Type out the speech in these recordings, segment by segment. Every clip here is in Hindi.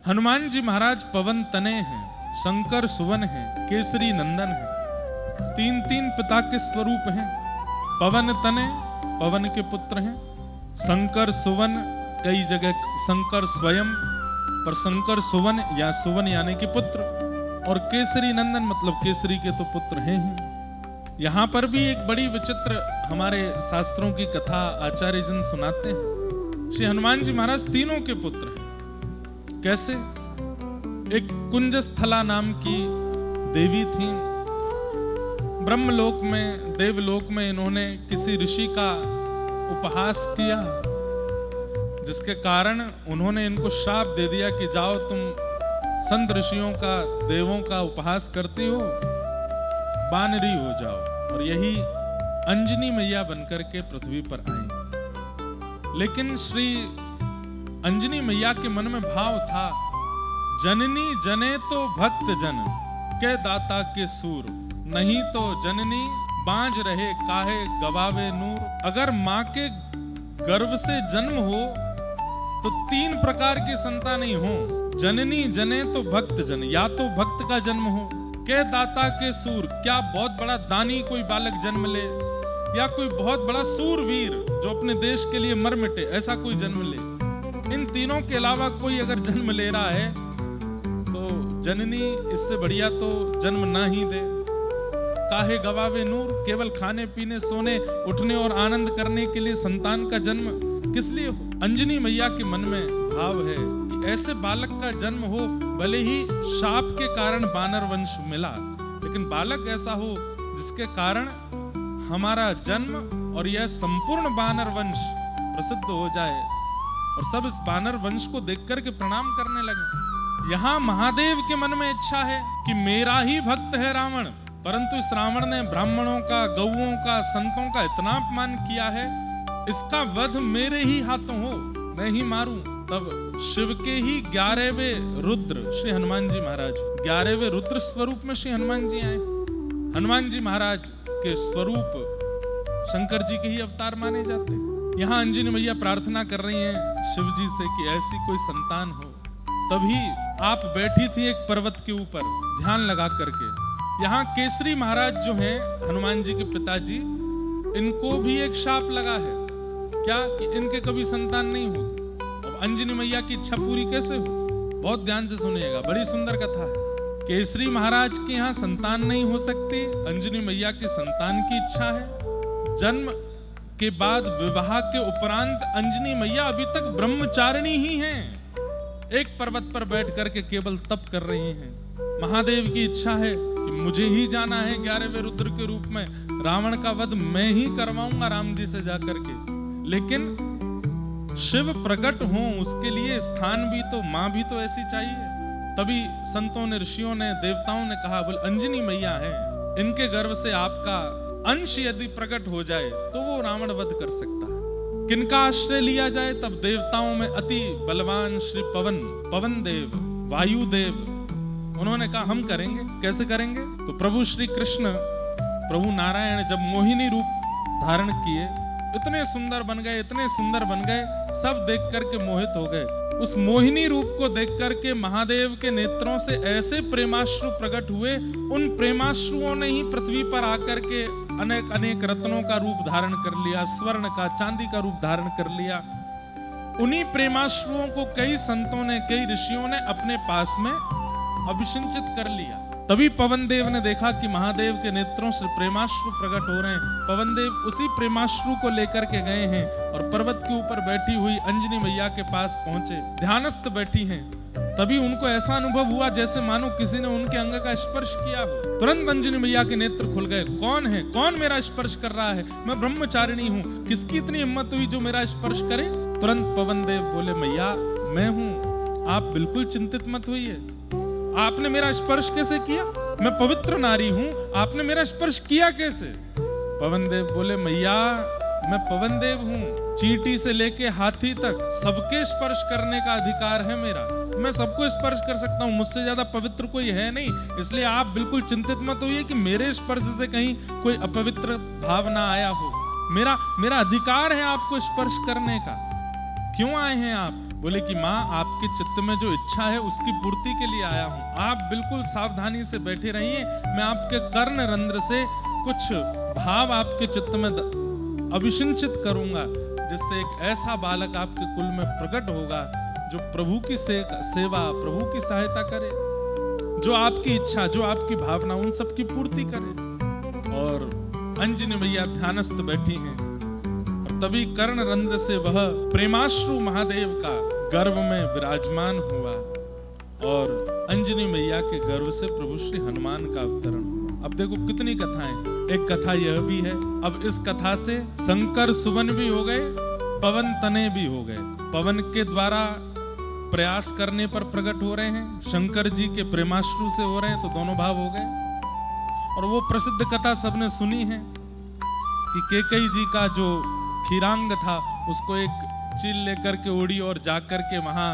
हनुमान जी महाराज पवन तनय हैं, शंकर सुवन हैं, केसरी नंदन हैं। तीन तीन पिता के स्वरूप हैं। पवन तनय पवन के पुत्र हैं, शंकर सुवन कई जगह शंकर स्वयं पर शंकर सुवन या सुवन यानी कि पुत्र, और केसरी नंदन मतलब केसरी के तो पुत्र हैं ही। यहाँ पर भी एक बड़ी विचित्र हमारे शास्त्रों की कथा आचार्य जन सुनाते हैं। श्री हनुमान जी महाराज तीनों के पुत्र हैं। कैसे? एक कुंजस्थला नाम की देवी थी। ब्रह्मलोक में, देवलोक में इन्होंने किसी ऋषि का उपहास किया, जिसके कारण उन्होंने इनको श्राप दे दिया कि जाओ तुम संत ऋषियों का, देवों का उपहास करती हो, बानरी हो जाओ। और यही अंजनी मैया बनकर के पृथ्वी पर आई। लेकिन श्री अंजनी मैया के मन में भाव था, जननी जने तो भक्त जन के दाता के सूर, नहीं तो जननी बांझ रहे काहे गवावे नूर। अगर माँ के गर्भ से जन्म हो तो तीन प्रकार की संतान ही हो, जननी जने तो भक्त जन, या तो भक्त का जन्म हो, के दाता के सूर, क्या बहुत बड़ा दानी कोई बालक जन्म ले, या कोई बहुत बड़ा सूरवीर जो अपने देश के लिए मर मिटे, ऐसा कोई जन्म ले। इन तीनों के अलावा कोई अगर जन्म ले रहा है तो जननी इससे बढ़िया तो जन्म ना ही दे। काहे गवावे नूर, केवल खाने पीने सोने उठने और आनंद करने के लिए संतान का जन्म किस लिए हो? अंजनी मैया के मन में भाव है कि ऐसे बालक का जन्म हो, भले ही शाप के कारण वानर वंश मिला, लेकिन बालक ऐसा हो जिसके कारण हमारा जन्म और यह संपूर्ण वानर वंश प्रसिद्ध हो जाए और सब इस वानर वंश को देख करके प्रणाम करने लगे। यहाँ महादेव के मन में इच्छा है कि मेरा ही भक्त है रावण, परंतु इस रावण ने ब्राह्मणों का, गौओं का, संतों का इतना अपमान किया है, इसका वध मेरे ही हाथों हो, मैं ही मारूं। तब शिव के ही 11वें रुद्र श्री हनुमान जी महाराज, 11वें रुद्र स्वरूप में श्री हनुमान जी आए। हनुमान जी महाराज के स्वरूप शंकर जी के ही अवतार माने जाते हैं। यहाँ अंजनी मैया प्रार्थना कर रही हैं शिव जी से कि ऐसी कोई संतान हो। तभी आप बैठी थी एक पर्वत के ऊपर ध्यान लगा करके। यहाँ केसरी महाराज जो हैं हनुमान जी के पिताजी, इनको भी एक शाप लगा है, क्या कि इनके कभी संतान नहीं होगी। अब अंजनी मैया की इच्छा पूरी कैसे हो? बहुत ध्यान से सुनिएगा, बड़ी सुंदर कथा है। केसरी महाराज के यहाँ संतान नहीं हो सकती, अंजनी मैया की संतान की इच्छा है। जन्म के बाद विवाह के उपरांत अंजनी मैया अभी तक ब्रह्मचारिणी ही हैं। एक पर्वत पर बैठ करके केवल तप कर रही हैं। महादेव की इच्छा है कि मुझे ही जाना है 11वें रुद्र के रूप में, रावण का वध मैं ही करवाऊंगा राम जी से जाकर के। लेकिन शिव प्रकट हो, उसके लिए स्थान भी तो, मां भी तो ऐसी चाहिए। तभी संतों ने, ऋषियों ने, देवताओं ने कहा, बोल अंजनी मैया है, इनके गर्भ से आपका अंश यदि प्रकट हो जाए तो वो रावण वध कर सकता है। किनका आश्रय लिया जाए? तब देवताओं में अति बलवान श्री पवन देव, वायु देव, उन्होंने कहा हम करेंगे। कैसे करेंगे? तो प्रभु श्री कृष्ण, प्रभु नारायण जब मोहिनी रूप धारण किए, इतने सुंदर बन गए, इतने सुंदर बन गए, सब देख करके मोहित हो गए। उस मोहिनी रूप को देख करके महादेव के नेत्रों से ऐसे प्रेमाश्रु प्रकट हुए, उन प्रेमाश्रुओं ने ही पृथ्वी पर आकर के अनेक अनेक रत्नों का रूप धारण कर लिया, स्वर्ण का, चांदी का रूप धारण कर लिया। उन्हीं प्रेमाश्रुओं को कई संतों ने, कई ऋषियों ने अपने पास में अभिषिंचित कर लिया। तभी पवन देव ने देखा कि महादेव के नेत्रों से प्रेमाश्रु प्रकट हो रहे हैं। पवन देव उसी प्रेमाश्रु को लेकर के गए हैं और पर्वत के ऊपर बैठी हुई अंजनी मैया के पास पहुंचे। ध्यानस्थ बैठी हैं। तभी उनको ऐसा अनुभव हुआ जैसे मानो किसी ने उनके अंग का स्पर्श किया हो। तुरंत अंजनी मैया के नेत्र खुल गए। कौन है? कौन मेरा स्पर्श कर रहा है? मैं ब्रह्मचारिणी हूँ, किसकी इतनी हिम्मत हुई जो मेरा स्पर्श करे? तुरंत पवन देव बोले, मैया मैं हूँ, आप बिल्कुल चिंतित मत होइए। आपने मेरा स्पर्श कैसे किया? मैं पवित्र नारी हूं, आपने मेरा स्पर्श किया कैसे? पवन देव बोले, मैया मैं पवन देव हूं, चींटी से लेके हाथी तक सबके स्पर्श करने का अधिकार है मेरा, मैं सबको स्पर्श कर सकता हूं, मुझसे ज्यादा पवित्र कोई है नहीं। इसलिए आप बिल्कुल चिंतित मत होइए कि मेरे स्पर्श से कहीं कोई अपवित्र भाव ना आया हो। मेरा अधिकार है आपको स्पर्श करने का। क्यों आए हैं आप? बोले कि माँ आपके चित्त में जो इच्छा है उसकी पूर्ति के लिए आया हूँ, आप बिल्कुल सावधानी से बैठे रहिए, मैं आपके कर्ण रंध्र से कुछ भाव आपके चित्त में अभिसिंचित करूंगा, जिससे एक ऐसा बालक आपके कुल में प्रकट होगा जो प्रभु की सेवा, प्रभु की सहायता करे, जो आपकी इच्छा, जो आपकी भावना, उन सब की पूर्ति करे। और अंजनी मैया ध्यानस्थ बैठी हैं और तभी कर्ण रंध्र से वह प्रेमाश्रु महादेव का गर्भ में विराजमान हुआ और अंजनी मैया के गर्भ से प्रभु श्री हनुमान का अवतरण हुआ। अब देखो कितनी कथाएं, एक कथा यह भी है। अब इस कथा से शंकर सुवन भी हो गए, पवन तने भी हो गए। पवन के द्वारा प्रयास करने पर प्रकट हो रहे हैं, शंकर जी के प्रेमाश्रु से हो रहे हैं, तो दोनों भाव हो गए। और वो प्रसिद्ध कथा सबने सुनी है कि केकई जी का जो खीरांग था उसको एक चील लेकर के उड़ी और जाकर के वहां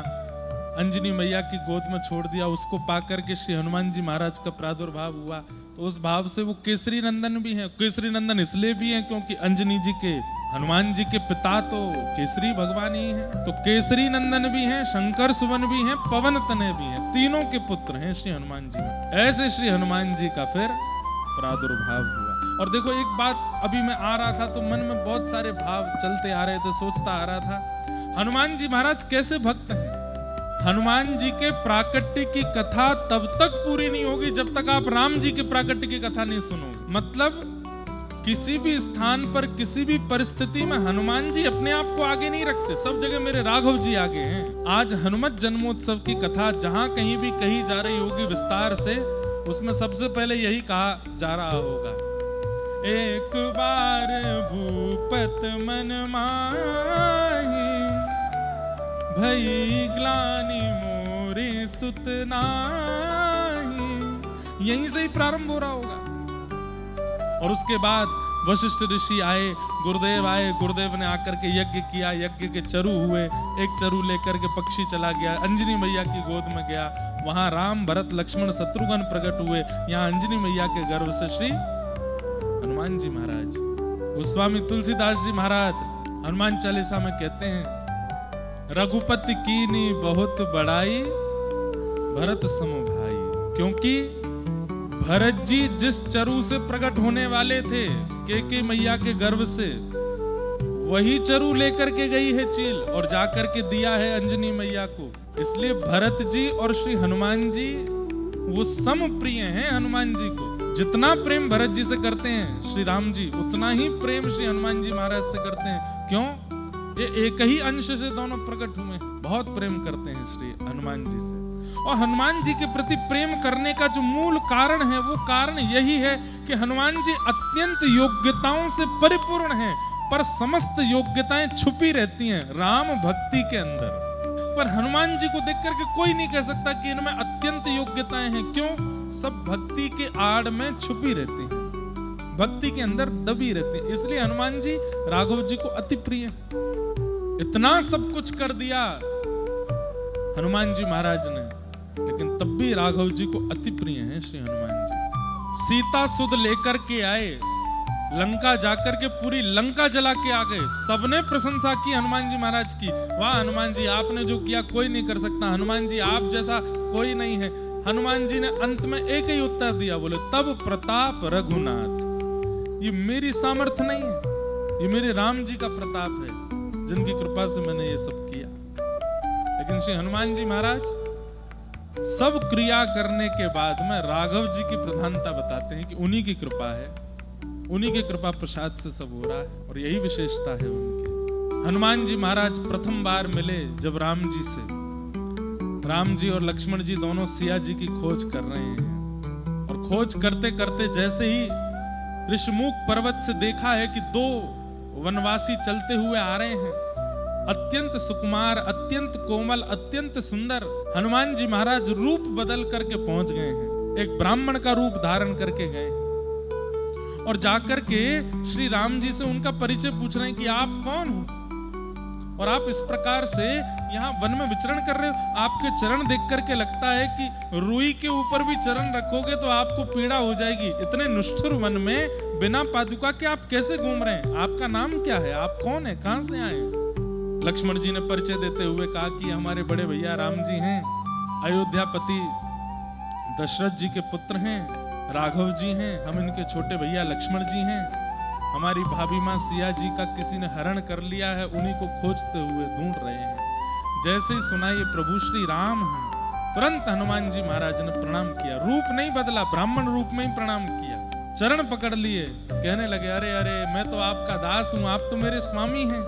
अंजनी मैया की गोद में छोड़ दिया। उसको पाकर के श्री हनुमान जी महाराज का प्रादुर्भाव हुआ, तो उस भाव से वो केसरी नंदन भी हैं। केसरी नंदन इसलिए भी हैं क्योंकि अंजनी जी के, हनुमान जी के पिता तो केसरी भगवान ही हैं, तो केसरी नंदन भी हैं, शंकर सुवन भी हैं, पवन तनय भी हैं, तीनों के पुत्र हैं श्री हनुमान जी में। ऐसे श्री हनुमान जी का फिर प्रादुर्भाव हुआ। और देखो एक बात, अभी मैं आ रहा था तो मन में बहुत सारे भाव चलते आ रहे थे, सोचता आ रहा था हनुमान जी महाराज कैसे भक्त हैं। हनुमान जी के प्राकट्य की कथा तब तक पूरी नहीं होगी जब तक आप राम जी के प्राकट्य की कथा नहीं सुनोगे। मतलब किसी भी स्थान पर, किसी भी परिस्थिति में हनुमान जी अपने आप को आगे नहीं रखते, सब जगह मेरे राघव जी आगे हैं। आज हनुमत जन्मोत्सव की कथा जहां कहीं भी कही जा रही होगी विस्तार से, उसमें सबसे पहले यही कहा जा रहा होगा, एक बार भूपत मन माही, भई ग्लानि मोरे सुत नाहि। यहीं से ही प्रारंभ हो रहा होगा। और उसके बाद वशिष्ठ ऋषि आए, गुरुदेव आए, गुरुदेव ने आकर के यज्ञ किया, यज्ञ के चरु हुए, एक चरु लेकर के पक्षी चला गया, अंजनी मैया की गोद में गया, वहां राम भरत लक्ष्मण शत्रुघ्न प्रकट हुए, यहाँ अंजनी मैया के गर्भ से श्री हनुमान जी महाराज। गोस्वामी तुलसीदास जी महाराज हनुमान चालीसा में कहते हैं, रघुपति कीनी बहुत बड़ाई, भरत सम भाई। क्योंकि भरत जी जिस चरु से प्रकट होने वाले थे, केके मैया के गर्भ से, वही चरु लेकर के गई है चील और जाकर के दिया है अंजनी मैया को। इसलिए भरत जी और श्री हनुमान जी वो सम प्रिय हैं हनुमान जी को। जितना प्रेम भरत जी से करते हैं श्री राम जी, उतना ही प्रेम श्री हनुमान जी महाराज से करते हैं। क्यों? ये एक ही अंश से दोनों प्रकट हुए, बहुत प्रेम करते हैं श्री हनुमान जी से। और हनुमान जी के प्रति प्रेम करने का जो मूल कारण है, वो कारण यही है कि हनुमान जी अत्यंत योग्यताओं से परिपूर्ण हैं, पर समस्त योग्यताएं छुपी रहती हैं राम भक्ति के अंदर। पर हनुमान जी को देख करके कोई नहीं कह सकता कि इनमें अत्यंत योग्यताएं हैं। क्यों? सब भक्ति के आड़ में छुपी रहती हैं, भक्ति के अंदर दबी रहती हैं। इसलिए हनुमान जी राघव जी को अति प्रिय। इतना सब कुछ कर दिया हनुमान जी महाराज ने, लेकिन तब भी राघव जी को अति प्रिय हैं श्री हनुमान जी। सीता सुध लेकर के आए, लंका जाकर के पूरी लंका जला के आ गए। सबने प्रशंसा की हनुमान जी महाराज की, वाह हनुमान जी आपने जो किया कोई नहीं कर सकता, हनुमान जी आप जैसा कोई नहीं है। हनुमान जी ने अंत में एक ही उत्तर दिया, बोले तब प्रताप रघुनाथ। ये मेरी सामर्थ्य नहीं है, ये मेरे राम जी का प्रताप है, जिनकी कृपा से मैंने ये सब किया। लेकिन श्री हनुमान जी महाराज सब क्रिया करने के बाद में राघव जी की प्रधानता बताते हैं कि उन्हीं की कृपा है, उन्हीं के कृपा प्रसाद से सब हो रहा है। और यही विशेषता है उनके। हनुमान जी महाराज प्रथम बार मिले जब राम जी से, राम जी और लक्ष्मण जी दोनों सिया जी की खोज कर रहे हैं। और खोज करते करते जैसे ही ऋषमुख पर्वत से देखा है कि दो वनवासी चलते हुए आ रहे हैं, अत्यंत सुकुमार, अत्यंत कोमल, अत्यंत सुंदर, हनुमान जी महाराज रूप बदल करके पहुंच गए हैं, एक ब्राह्मण का रूप धारण करके गए और जाकर के श्री राम जी से उनका परिचय पूछ रहे हैं कि आप कौन हो और आप इस प्रकार से यहाँ वन में विचरण कर रहे हो। आपके चरण देख करके लगता है कि रुई के ऊपर भी चरण रखोगे तो आपको पीड़ा हो जाएगी। इतने निष्ठुर वन में बिना पादुका के आप कैसे घूम रहे हैं? आपका नाम क्या है? आप कौन है? कहां से आए? लक्ष्मण जी ने परिचय देते हुए कहा कि हमारे बड़े भैया राम जी हैं, अयोध्यापति दशरथ जी के पुत्र हैं, राघव जी हैं, हम इनके छोटे भैया लक्ष्मण जी हैं, हमारी भाभी माँ सिया जी का किसी ने हरण कर लिया है, उन्हीं को खोजते हुए ढूंढ रहे हैं। जैसे ही सुना ये प्रभु श्री राम हैं, तुरंत हनुमान जी महाराज ने प्रणाम किया, रूप नहीं बदला, ब्राह्मण रूप में ही प्रणाम किया, चरण पकड़ लिए, कहने लगे अरे अरे मैं तो आपका दास हूं, आप तो मेरे स्वामी हैं,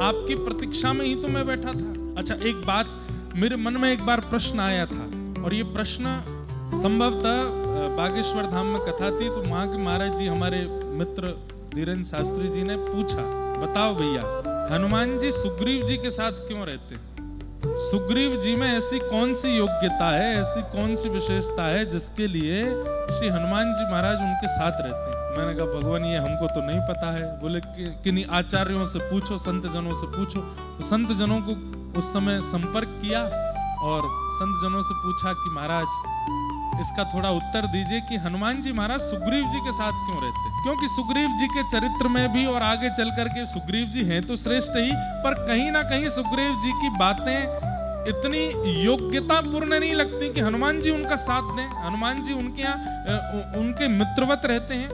आपकी प्रतीक्षा में ही तो मैं बैठा था। अच्छा, एक बात मेरे मन में एक बार प्रश्न आया था, और ये प्रश्न संभवतः बागेश्वर धाम में कथा थी, तो वहां के महाराज जी हमारे मित्र धीरेन्द्र शास्त्री जी ने पूछा, बताओ भैया हनुमान जी सुग्रीव जी के साथ क्यों रहते हैं? सुग्रीव जी में ऐसी कौन सी योग्यता है, ऐसी कौन सी विशेषता है जिसके लिए श्री हनुमान जी महाराज उनके साथ रहते हैं? मैंने कहा भगवान ये हमको तो नहीं पता है। बोले किन्हीं आचार्यों से पूछो, संत जनों से पूछो। तो संत जनों को उस समय संपर्क किया और संत जनों से पूछा कि महाराज इसका थोड़ा उत्तर दीजिए कि हनुमान जी महाराज सुग्रीव जी के साथ क्यों रहते हैं? क्योंकि सुग्रीव जी के चरित्र में भी और आगे चल करके सुग्रीव जी हैं तो श्रेष्ठ ही, पर कहीं ना कहीं सुग्रीव जी की बातें इतनी योग्यता पूर्ण नहीं लगती कि हनुमान जी उनका साथ दें, हनुमान जी उनके यहाँ उनके मित्रवत रहते हैं।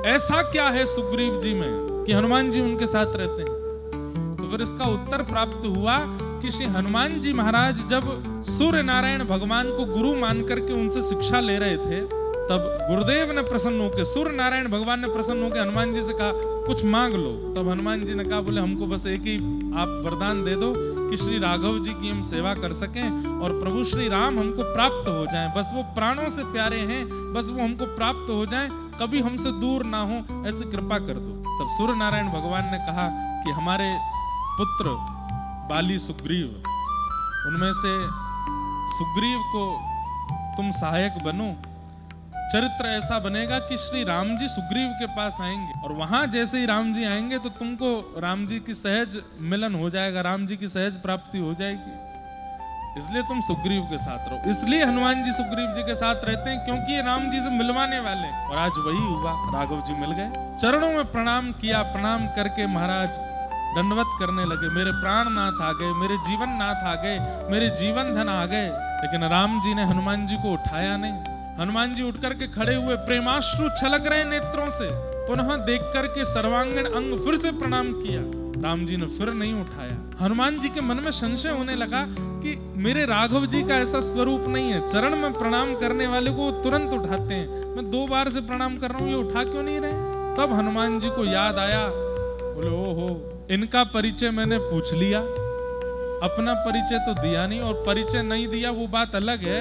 ऐसा क्या है सुग्रीव जी में कि हनुमान जी उनके साथ रहते हैं? तो फिर इसका उत्तर प्राप्त हुआ कि श्री हनुमान जी महाराज जब सूर्य नारायण भगवान को गुरु मान करके उनसे शिक्षा ले रहे थे, तब गुरुदेव ने प्रसन्न होकर, सूर्य नारायण भगवान ने प्रसन्न होकर हनुमान जी से कहा कुछ मांग लो। तब हनुमान जी ने कहा बोले हमको बस एक ही आप वरदान दे दो कि श्री राघव जी की हम सेवा कर सकें और प्रभु श्री राम हमको प्राप्त हो जाएं, बस वो प्राणों से प्यारे हैं, बस वो हमको प्राप्त हो जाएं, कभी हमसे दूर ना हो, ऐसी कृपा कर दो। तब सूर्य नारायण भगवान ने कहा कि हमारे पुत्र बाली सुग्रीव, उनमें से सुग्रीव को तुम सहायक बनो, चरित्र ऐसा बनेगा कि श्री राम जी सुग्रीव के पास आएंगे और वहां जैसे ही राम जी आएंगे तो तुमको राम जी की सहज मिलन हो जाएगा, राम जी की सहज प्राप्ति हो जाएगी, इसलिए तुम सुग्रीव के साथ रहो। इसलिए हनुमान जी सुग्रीव जी के साथ रहते हैं क्योंकि ये राम जी से मिलवाने वाले हैं, और आज वही हुआ, राघव जी मिल गए। चरणों में प्रणाम किया, प्रणाम करके महाराज दंडवत करने लगे, मेरे प्राणनाथ आ गए, मेरे जीवन नाथ आ गए, मेरे जीवन धन आ गए। लेकिन राम जी ने हनुमान जी को उठाया नहीं। हनुमान जी उठ करके खड़े हुए, प्रेमाश्रु छलक रहे नेत्रों से, पुनः देख करके सर्वांगीण अंग फिर से प्रणाम किया। राम जी ने फिर नहीं उठाया। हनुमान जी के मन में संशय होने लगा कि मेरे राघव जी का ऐसा स्वरूप नहीं है, चरण में प्रणाम करने वाले को तुरंत उठाते हैं, मैं 2 बार से प्रणाम कर रहा हूं, ये उठा क्यों नहीं रहे? तब हनुमान जी को याद आया, बोले ओहो, इनका परिचय मैंने पूछ लिया, अपना परिचय तो दिया नहीं, और परिचय नहीं दिया वो बात अलग है,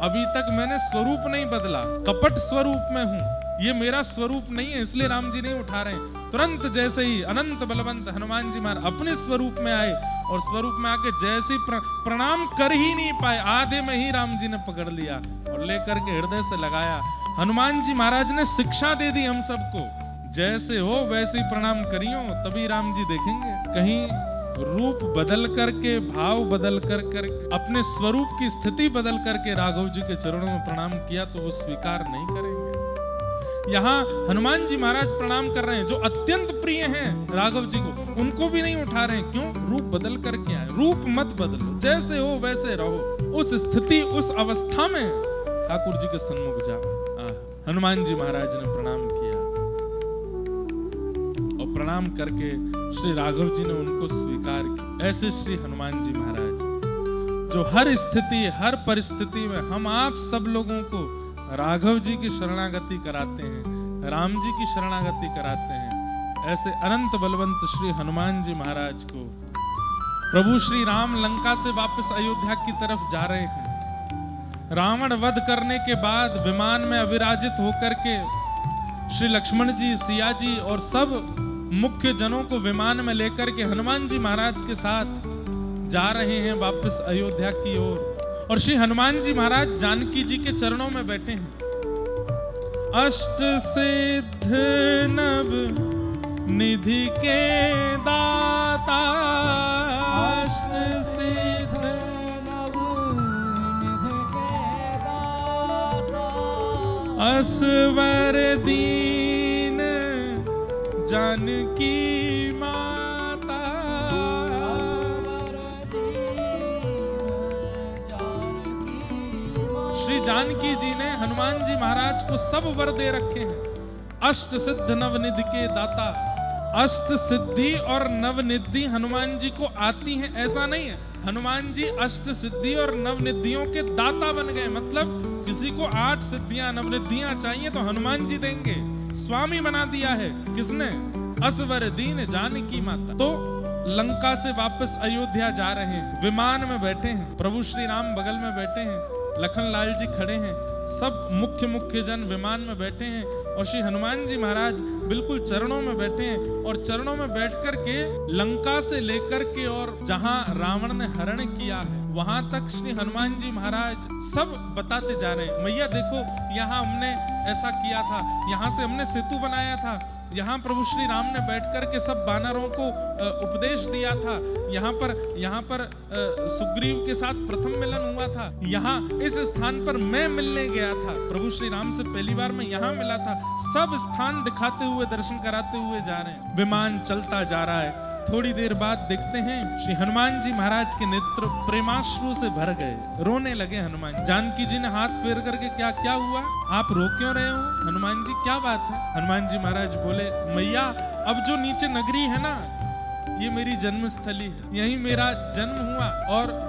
अभी तक मैंने स्वरूप नहीं बदला, कपट स्वरूप में हूं, ये मेरा स्वरूप नहीं है, इसलिए राम जी नहीं उठा रहे। तुरंत जैसे ही अनंत बलवंत हनुमान जी महाराज अपने स्वरूप में आए, और स्वरूप में आके जैसे प्रणाम कर ही नहीं पाए, आधे में ही राम जी ने पकड़ लिया और लेकर के हृदय से लगाया। हनुमान जी महाराज ने शिक्षा दे दी हम सबको, जैसे हो वैसे ही प्रणाम करियो, तभी राम जी देखेंगे। कहीं रूप बदल करके, भाव बदल कर अपने स्वरूप की स्थिति बदल करके राघव जी के चरणों में प्रणाम किया तो वो स्वीकार नहीं करेंगे। यहाँ हनुमान जी महाराज प्रणाम कर रहे हैं, जो अत्यंत प्रिय हैं राघव जी को, उनको भी नहीं उठा रहे हैं। क्यों? रूप बदल करके आए। रूप मत बदलो, जैसे हो वैसे रहो, उस स्थिति उस अवस्था में ठाकुर जी के सन्मुख जाओ। हनुमान जी महाराज ने प्रणाम किया, प्रणाम करके श्री राघव जी ने उनको स्वीकार किया। ऐसे श्री हनुमान जी महाराज जो हर स्थिति हर परिस्थिति में हम आप सब लोगों को राघव जी की शरणागति कराते हैं, राम जी की शरणागति कराते हैं, ऐसे अनंत बलवंत श्री हनुमान जी महाराज को प्रभु श्री राम लंका से वापस अयोध्या की तरफ जा रहे हैं। रावण वध करने के बाद विमान में अविराजित होकर के श्री लक्ष्मण जी, सिया जी और सब मुख्य जनों को विमान में लेकर के हनुमान जी महाराज के साथ जा रहे हैं वापस अयोध्या की ओर। और श्री हनुमान जी महाराज जानकी जी के चरणों में बैठे हैं। अष्ट सिद्ध नव निधि के दाता, अष्ट सिद्ध नव निधि के दाता, असवर दीन जानकी माता, श्री जानकी जी ने हनुमान जी महाराज को सब वर दे रखे हैं। अष्ट सिद्ध नवनिधि के दाता, अष्ट सिद्धि और नवनिधि हनुमान जी को आती हैं ऐसा नहीं है। हनुमान जी अष्ट सिद्धि और नवनिधियों के दाता बन गए। मतलब किसी को 8 सिद्धियां नवनिधियां चाहिए तो हनुमान जी देंगे। स्वामी बना दिया है किसने? असवर दीन जानकी माता। तो लंका से वापस अयोध्या जा रहे हैं, विमान में बैठे हैं, प्रभु श्री राम बगल में बैठे हैं, लखन लाल जी खड़े हैं, सब मुख्य जन विमान में बैठे हैं और श्री हनुमान जी महाराज बिल्कुल चरणों में बैठे हैं। और चरणों में बैठ कर के लंका से लेकर के और जहां रावण ने हरण किया है वहां तक श्री हनुमान जी महाराज सब बताते जा रहे हैं। मैया देखो, यहाँ हमने ऐसा किया था, यहाँ से हमने सेतु बनाया था, यहाँ प्रभु श्री राम ने बैठ कर के सब वानरों को उपदेश दिया था, यहाँ पर सुग्रीव के साथ प्रथम मिलन हुआ था, यहाँ इस स्थान पर मैं मिलने गया था, प्रभु श्री राम से पहली बार मैं यहाँ मिला था। सब स्थान दिखाते हुए दर्शन कराते हुए जा रहे हैं। विमान चलता जा रहा है। थोड़ी देर बाद देखते हैं श्री हनुमान जी महाराज के नेत्र प्रेमाश्रु से भर गए, रोने लगे हनुमान। जानकी जी ने हाथ फेर करके क्या हुआ, आप रो क्यों रहे हो हनुमान जी, क्या बात है? हनुमान जी महाराज बोले, मैया अब जो नीचे नगरी है ना, ये मेरी जन्मस्थली है, यहीं मेरा जन्म हुआ और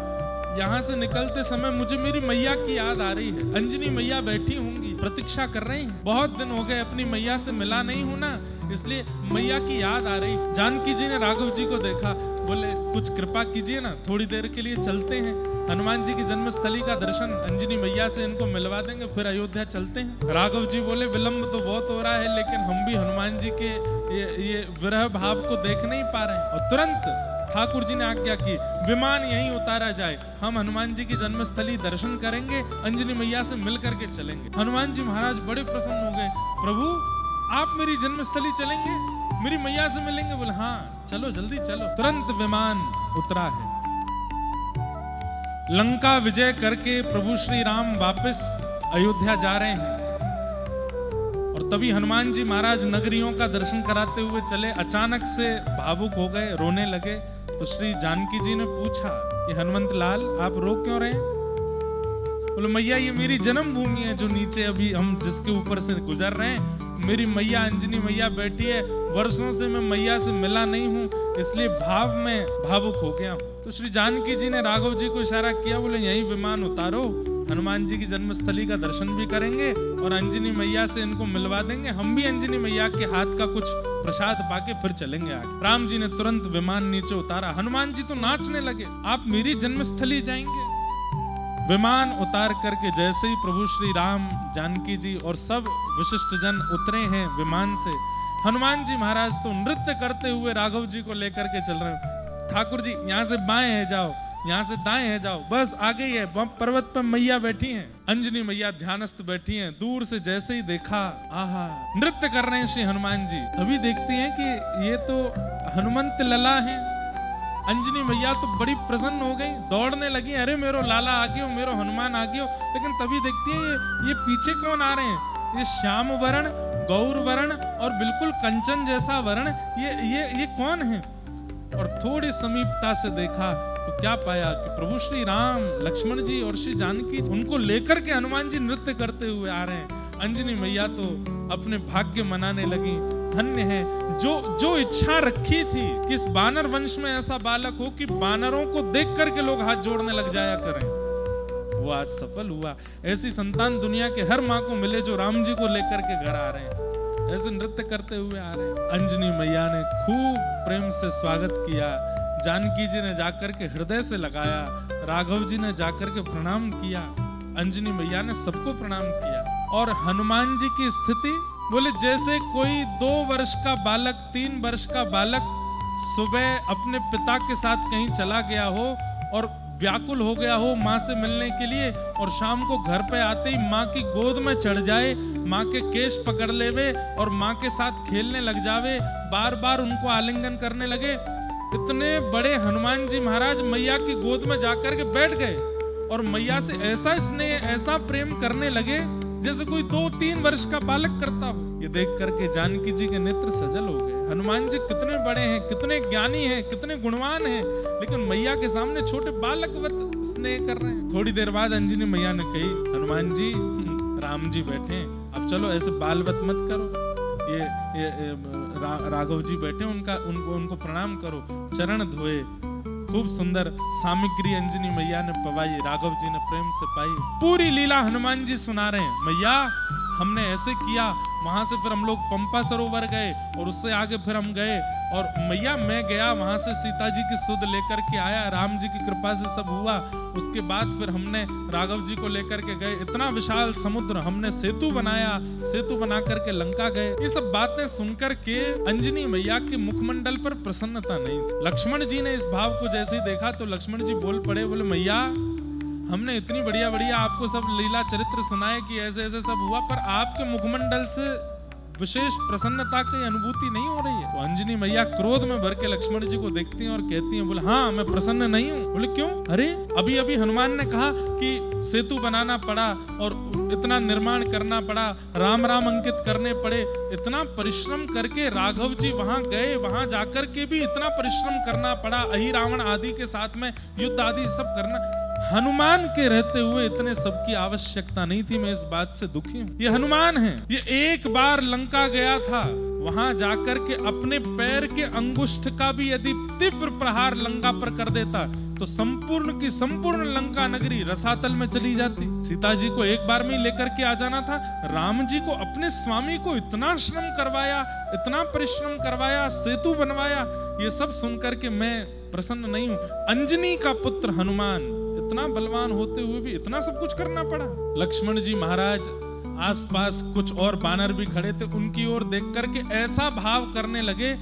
यहाँ से निकलते समय मुझे मेरी मैया की याद आ रही है। अंजनी मैया बैठी होंगी, प्रतीक्षा कर रही हैं, बहुत दिन हो गए अपनी मैया से मिला नहीं हूं ना, इसलिए मैया की याद आ रही। जानकी जी ने राघव जी को देखा, बोले कुछ कृपा कीजिए ना, थोड़ी देर के लिए चलते हैं, हनुमान जी की जन्मस्थली का दर्शन अंजनी मैया से इनको मिलवा देंगे, फिर अयोध्या चलते हैं। राघव जी बोले, विलंब तो बहुत हो रहा है, लेकिन हम भी हनुमान जी के ये विरह भाव को देख नहीं पा रहे हैं। और तुरंत ठाकुर जी ने आज्ञा की, विमान यहीं उतारा जाए, हम हनुमान जी की जन्मस्थली दर्शन करेंगे, अंजनी मैया से मिल करके चलेंगे। हनुमान जी महाराज बड़े प्रसन्न हो गए, प्रभु आप मेरी जन्मस्थली चलेंगे, मेरी मैया से मिलेंगे? बोले हाँ चलो, जल्दी चलो। तुरंत विमान उतरा है। लंका विजय करके प्रभु श्री राम वापस अयोध्या जा रहे हैं और तभी हनुमान जी महाराज नगरियों का दर्शन कराते हुए चले, अचानक से भावुक हो गए, रोने लगे। तो श्री जानकी जी ने पूछा कि हनुमंत लाल आप रो क्यों रहे हैं? बोले मैया ये मेरी जन्मभूमि है, जो नीचे अभी हम जिसके ऊपर से गुजर रहे हैं, मेरी मैया अंजनी मैया बैठी है, वर्षों से मैं मैया से मिला नहीं हूँ, इसलिए भाव में भावुक हो गया हूँ। तो श्री जानकी जी ने राघव जी को इशारा किया, बोले यही विमान उतारो, हनुमान जी की जन्मस्थली का दर्शन भी करेंगे और अंजनी मैया से इनको मिलवा देंगे, हम भी अंजनी मैया के हाथ का कुछ प्रसाद पाके फिर चलेंगे आगे। राम जी ने तुरंत विमान नीचे उतारा। हनुमान जी तो नाचने लगे, आप मेरी जन्मस्थली जाएंगे? विमान उतार करके जैसे ही प्रभु श्री राम, जानकी जी और सब विशिष्ट जन उतरे हैं विमान से, हनुमान जी महाराज तो नृत्य करते हुए राघव जी को लेकर के चल रहे हैं। ठाकुर जी यहाँ से बाएं है जाओ, यहाँ से दाएं है जाओ, बस आगे ही है, पर्वत पर मैया बैठी हैं, अंजनी मैया ध्यानस्थ बैठी हैं। दूर से जैसे ही देखा, आहा नृत्य कर रहे हैं श्री हनुमान जी। तभी देखते हैं कि ये तो हनुमंत लला हैं। अंजनी मैया तो बड़ी प्रसन्न हो गई, दौड़ने लगी, अरे मेरो लाला आ गयो, मेरो हनुमान आ गयो। लेकिन तभी देखती है ये पीछे कौन आ रहे हैं, ये श्याम वर्ण, गौर वर्ण और बिल्कुल कंचन जैसा वर्ण, ये कौन है? और थोड़ी समीपता से देखा तो क्या पाया कि प्रभु श्री राम, लक्ष्मण जी और श्री जानकी, उनको लेकर के हनुमान जी नृत्य करते हुए आ रहे हैं। अंजनी मैया तो अपने भाग्य मनाने लगी, धन्य है जो इच्छा रखी थी कि इस बानर वंश में ऐसा बालक हो कि बानरों को देख करके लोग हाथ जोड़ने लग जाया करें, वो आज सफल हुआ। ऐसी संतान दुनिया के हर माँ को मिले जो राम जी को लेकर के घर आ रहे हैं, ऐसे नृत्य करते हुए आ रहे हैं। अंजनी मैया ने खूब प्रेम से स्वागत किया, जानकी जी ने जाकर के हृदय से लगाया, राघव जी ने जाकर के प्रणाम किया, अंजनी मैया ने सबको प्रणाम किया। और हनुमान जी की स्थिति, बोले जैसे कोई 2 वर्ष का बालक, 3 वर्ष का बालक सुबह अपने पिता के साथ कहीं चला गया हो और व्याकुल हो गया हो माँ से मिलने के लिए, और शाम को घर पे आते ही माँ की गोद में चढ़ जाए, माँ के केश पकड़ लेवे और माँ के साथ खेलने लग जावे, बार बार उनको आलिंगन करने लगे। इतने बड़े हनुमान जी महाराज मैया की गोद में जाकर के बैठ गए और मैया से ऐसा स्नेह, ऐसा प्रेम करने लगे जैसे कोई 2-3 वर्ष का बालक करता हो। ये देख करके जानकी जी के नेत्र सजल हो गए। हनुमान जी कितने बड़े हैं, कितने ज्ञानी हैं, कितने गुणवान हैं, लेकिन मैया के सामने छोटे बालकवत स्नेह कर रहे हैं। थोड़ी देर बाद अंजनी मैया ने कही, हनुमान जी राम जी बैठे, अब चलो ऐसे बालवत मत करो, ये राघव जी बैठे, उनको प्रणाम करो, चरण धोए। खूब सुंदर सामग्री अंजनी मैया ने पवाई, राघव जी ने प्रेम से पाई। पूरी लीला हनुमान जी सुना रहे हैं, मैया हमने ऐसे किया, वहां से फिर हम लोग पंपा सरोवर गए और उससे आगे फिर हम गए, और मैया मैं गया वहां से सीता जी की सुध लेकर के आया, राम जी की कृपा से सब हुआ। उसके बाद फिर हमने राघव जी को लेकर के गए, इतना विशाल समुद्र, हमने सेतु बनाया, सेतु बना करके लंका गए। ये सब बातें सुनकर के अंजनी मैया के मुखमंडल पर प्रसन्नता नहीं थी। लक्ष्मण जी ने इस भाव को जैसे ही देखा तो लक्ष्मण जी बोल पड़े, बोले मैया हमने इतनी बढ़िया बढ़िया आपको सब लीला चरित्र सुनाए कि ऐसे ऐसे सब हुआ, पर आपके मुखमंडल से विशेष प्रसन्नता की अनुभूति नहीं हो रही है। तो अंजनी मैया क्रोध में भर के लक्ष्मण जी को देखती हैं और कहती हैं, बोले हाँ मैं प्रसन्न नहीं हूँ। बोले क्यों? अरे अभी अभी हनुमान ने कहा कि सेतु बनाना पड़ा और इतना निर्माण करना पड़ा, राम राम अंकित करने पड़े, इतना परिश्रम करके राघव जी वहां गए, वहां जाकर के भी इतना परिश्रम करना पड़ा, अहि रावण आदि के साथ में युद्ध आदि सब करना, हनुमान के रहते हुए इतने सबकी आवश्यकता नहीं थी। मैं इस बात से दुखी हूं। ये हनुमान है, ये एक बार लंका गया था, वहां जाकर के अपने पैर के अंगुष्ठ का भी यदि तीव्र प्रहार लंका पर कर देता तो संपूर्ण की संपूर्ण लंका नगरी रसातल में चली जाती। सीता जी को एक बार में लेकर के आ जाना था, राम जी को अपने स्वामी को इतना श्रम करवाया, इतना परिश्रम करवाया, सेतु बनवाया, ये सब सुनकर के मैं प्रसन्न नहीं हूं। अंजनी का पुत्र हनुमान इतना बलवान होते हुए भी इतना सब कुछ करना पड़ा। लक्ष्मण जी महाराज आसपास कुछ और बानर भी खड़े थे, उनकी ओर देख करके ऐसा भाव करने लगे,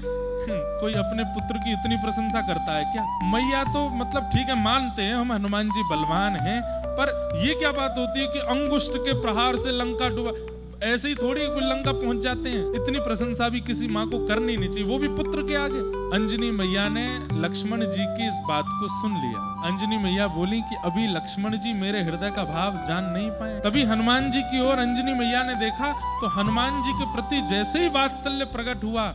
कोई अपने पुत्र की इतनी प्रशंसा करता है क्या? मैया तो मतलब ठीक है मानते हैं हम हनुमान जी बलवान हैं, पर ये क्या बात होती है कि अंगुष्ठ के प्रहार से लंका डूबा, ऐसे ही थोड़ी कोई लंका पहुंच जाते हैं। इतनी प्रशंसा भी किसी माँ को करनी नहीं चाहिए, वो भी पुत्र के आगे। अंजनी मैया ने लक्ष्मण जी की इस बात को सुन लिया। अंजनी मैया बोली कि अभी लक्ष्मण जी मेरे हृदय का भाव जान नहीं पाए। तभी हनुमान जी की ओर अंजनी मैया ने देखा तो हनुमान जी के प्रति जैसे ही वात्सल्य प्रकट हुआ,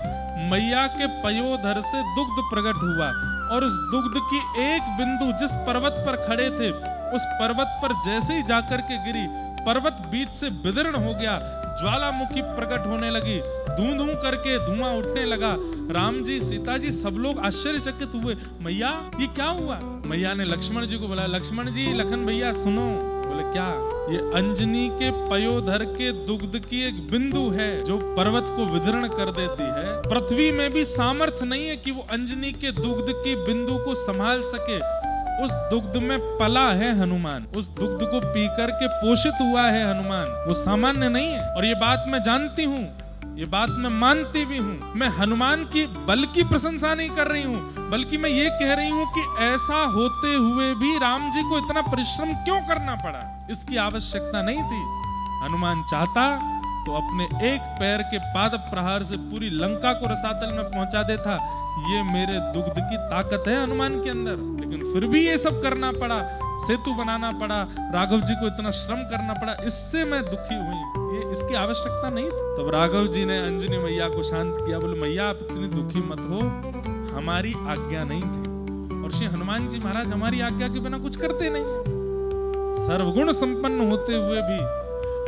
मैया के पयोधर से दुग्ध प्रकट हुआ और उस दुग्ध की एक बिंदु जिस पर्वत पर खड़े थे उस पर्वत पर जैसे ही जाकर के गिरी, पर्वत बीच से विदीर्ण हो गया, ज्वालामुखी प्रकट होने लगी, धूं धूं करके धुआं उठने लगा। राम जी, सीता जी सब लोग आश्चर्यचकित हुए, मैया ये क्या हुआ? मैया ने लक्ष्मण जी को बुलाया, लक्ष्मण जी, लखन भैया सुनो। बोले क्या? ये अंजनी के पयोधर के दुग्ध की एक बिंदु है जो पर्वत को विदीर्ण कर देती है। पृथ्वी में भी सामर्थ्य नहीं है कि वो अंजनी के दुग्ध की बिंदु को संभाल सके। उस दुग्ध में पला है हनुमान, उस दुग्ध को पीकर के पोषित हुआ है हनुमान, वो सामान्य नहीं है। और ये बात मैं जानती हूँ, ये बात मैं मानती भी हूँ। मैं हनुमान की बल की प्रशंसा नहीं कर रही हूँ, बल्कि मैं ये कह रही हूँ कि ऐसा होते हुए भी राम जी को इतना परिश्रम क्यों करना पड़ा? इसकी आवश्यकता नहीं थी। हनुमान चाहता तो अपने एक पैर के पाद प्रहार से पूरी लंका को रसातल में पहुंचा देता। ये मेरे दुग्ध की ताकत है हनुमान के अंदर, लेकिन फिर भी ये सब करना पड़ा, सेतु बनाना पड़ा, राघव जी को इतना श्रम करना पड़ा, इससे मैं दुखी हुई। ये इसकी आवश्यकता नहीं थी। तब राघव जी ने अंजनी मैया को शांत किया, बोले मैया आप इतनी दुखी मत हो, हमारी आज्ञा नहीं थी। और श्री हनुमान जी महाराज हमारी आज्ञा के बिना कुछ करते नहीं, सर्वगुण संपन्न होते हुए भी।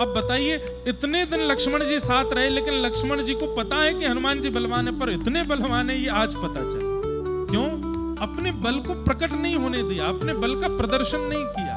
अब बताइए, इतने दिन लक्ष्मण जी साथ रहे, लेकिन लक्ष्मण जी को पता है कि हनुमान जी बलवान है, पर इतने बलवान है ये आज पता चला। क्यों? अपने बल को प्रकट नहीं होने दिया, अपने बल का प्रदर्शन नहीं किया।